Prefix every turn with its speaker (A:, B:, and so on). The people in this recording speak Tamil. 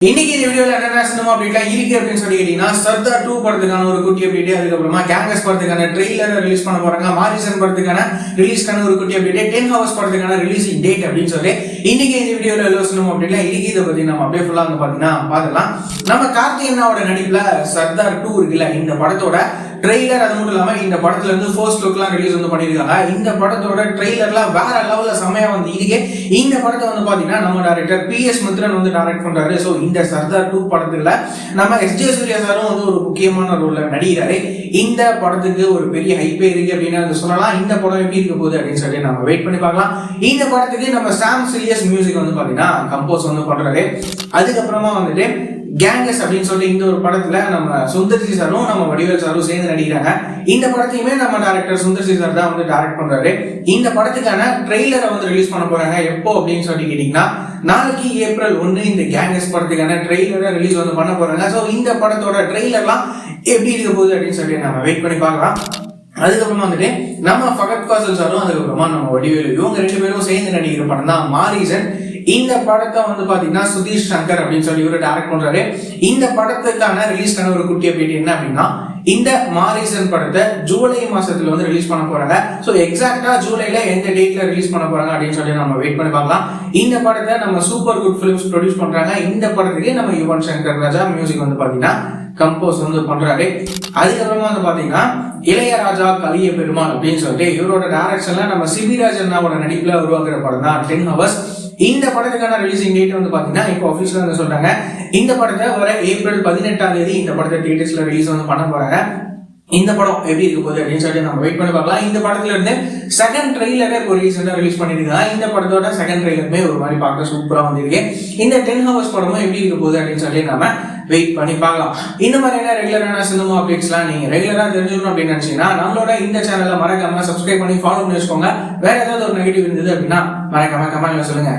A: இன்னைக்கு இந்த வீடியோல என்ன சினிமா அப்டேட்லாம் இருக்கு அப்படின்னு சொல்லி கேட்டீங்கன்னா சர்தார் 2 படத்துக்கான ஒரு குட்டி அப்டேட், அதுக்கப்புறமா கேங்கஸ் படத்துக்கான ட்ரெய்லரை ரிலீஸ் பண்ண போறாங்க, மாரிசன் படத்துக்கான ரிலீஸ்க்கான ஒரு குட்டி அப்டேட், 10 ஹவர்ஸ் படத்துக்கான ரிலீசிங் டேட் அப்படின்னு சொல்லி இன்னைக்கு இந்த வீடியோல எல்லா சினிமா அப்டேட்லாம் இருக்கு. இதை பத்தி நம்ம அப்படியே ஃபுல்லா வந்து பாத்தீங்கன்னா பார்க்கலாம். நம்ம கார்த்திகேயனோட நடிப்புல சர்தார் 2 இருக்குல்ல, இந்த படத்தோட ட்ரெய்லர், அது மட்டும் இல்லாம இந்த படத்துல இருந்து ஃபர்ஸ்ட் லுக்லாம் ரிலீஸ் வந்து பண்ணிருக்காங்க. இந்த படத்தோட ட்ரெய்லர்லாம் வேற லெவல்ல செமையா வந்து இருக்கு. இந்த படத்தை வந்து பாத்தீங்கன்னா நம்ம டைரக்டர் PS மித்ரன் வந்து டைரக்ட் பண்றாரு. சோ இந்த சர்தார் 2 படத்துல நம்ம SJ சூர்யா சாரும் வந்து ஒரு முக்கியமான ரோல்ல நடிக்கிறாரு. இந்த படத்துக்கு ஒரு பெரிய ஹைப்பே இருக்கு அப்படின்னு சொல்லலாம். இந்த படம் எப்படி இருக்க போகுது அப்படின்னு சொல்லி நம்ம வெயிட் பண்ணி பார்க்கலாம். இந்த படத்துக்கு நம்ம சாம் சிலியஸ் மியூசிக் வந்து பாத்தீங்கன்னா கம்போஸ் வந்து பண்றாரு. அதுக்கப்புறமா வந்துட்டு கேங்கஸ் அப்படின்னு சொல்லி இந்த ஒரு படத்துல நம்ம சுந்தர்சி சாரும் நம்ம வடிவேல் சாரும் சேர்ந்து நடிக்கிறாங்க. இந்த படத்தையுமே நம்ம டைரக்டர் சுந்தர்சி சார் தான் வந்து டைரக்ட் பண்றாரு. இந்த படத்துக்கான ட்ரெய்லரை வந்து ரிலீஸ் பண்ண போறாங்க. எப்போ அப்படின்னு சொல்லி கேட்டீங்கன்னா நாளைக்கு ஏப்ரல் 1 இந்த கேங்கஸ் படத்துக்கான ட்ரெய்லரை ரிலீஸ் வந்து பண்ண போறாங்க. ஸோ இந்த படத்தோட ட்ரெய்லர்லாம் எப்படி இருக்க போகுது அப்படின்னு சொல்லி நம்ம வெயிட் பண்ணி பார்க்கலாம். அதுக்கப்புறமா வந்துட்டு நம்ம ஃபகத் ஃபாசில் சாரும் அதுக்கப்புறமா நம்ம வடிவேலு இவங்க ரெண்டு பேரும் சேர்ந்து நடிக்கிற படம் தான் மாரிசன். இந்த படத்தை வந்து பாத்தீங்கன்னா சுதீஷ் சங்கர் அப்படின்னு சொல்லி இவரு டைரக்ட் பண்றாரு. இந்த படத்துக்கான ரிலீஸ்க்கான ஒரு குட்டி அப்டேட் என்ன அப்படின்னா, இந்த மாரிசன் படத்தை ஜூலை மாசத்துல வந்து ரிலீஸ் பண்ண போறாங்க. சோ எக்ஸாக்டா ஜூலைல எந்த டேட்ல ரிலீஸ் பண்ண போறாங்க அப்படின்னு சொல்லி நம்ம வெயிட் பண்ணி பார்க்கலாம். இந்த படத்தை நம்ம சூப்பர் குட் பிலிம்ஸ் ப்ரொடியூஸ் பண்றாங்க. இந்த படத்துக்கு நம்ம யுவன் சங்கர் ராஜா மியூசிக் வந்து பாத்தீங்கன்னா கம்போஸ் வந்து பண்றாரு. அதுக்கப்புறமா வந்து பாத்தீங்கன்னா இளையராஜா கலிய பெருமாள் அப்படின்னு சொல்லிட்டு இவரோட டைரக்ஷன்ல நம்ம சிபிராஜ் அண்ணாவோட நடிப்புல உருவாக்குற படம் தான் 10 ஹவர்ஸ். இந்த படத்துக்கான ரிலீசிங் டேட் வந்து பாத்தீங்கன்னா இப்போ ஆஃபீஷியலா வந்து சொல்றாங்க. இந்த படத்தை வர ஏப்ரல் 18ஆம் தேதி இந்த படத்தை தியேட்டர்ஸ்ல ரிலீஸ் வந்து பண்ண போறாங்க. இந்த படம் எப்படி இருக்க போகுது அப்படின்னு சொல்லி நம்ம வெயிட் பண்ணி பார்க்கலாம். இந்த படத்துல இருந்து செகண்ட் ட்ரெய்லரை இப்போ ரீசெண்டா ரிலீஸ் பண்ணிருக்காங்க. இந்த படத்தோட செகண்ட் ட்ரெய்லருமே ஒரு மாதிரி பார்க்க சூப்பரா வந்திருக்கு. இந்த 10 ஹவர்ஸ் படமும் எப்படி இருக்க போகுது அப்படின்னு சொல்லி நம்ம வெயிட் பண்ணி பார்க்கலாம். இந்த மாதிரியான ரெகுலரான சினிமா அப்டேட்ஸ்லாம் நீங்க ரெகுலரா தெரிஞ்சுக்கணும் அப்படின்னு நினைச்சீங்கன்னா நம்மளோட இந்த சேனலை மறக்காம சப்ஸ்கிரைப் பண்ணி ஃபாலோ பண்ணி வச்சுக்கோங்க. வேற ஏதாவது ஒரு நெகட்டிவ் இருந்தது அப்படின்னா மறக்காம கமெண்ட்ல சொல்லுங்க.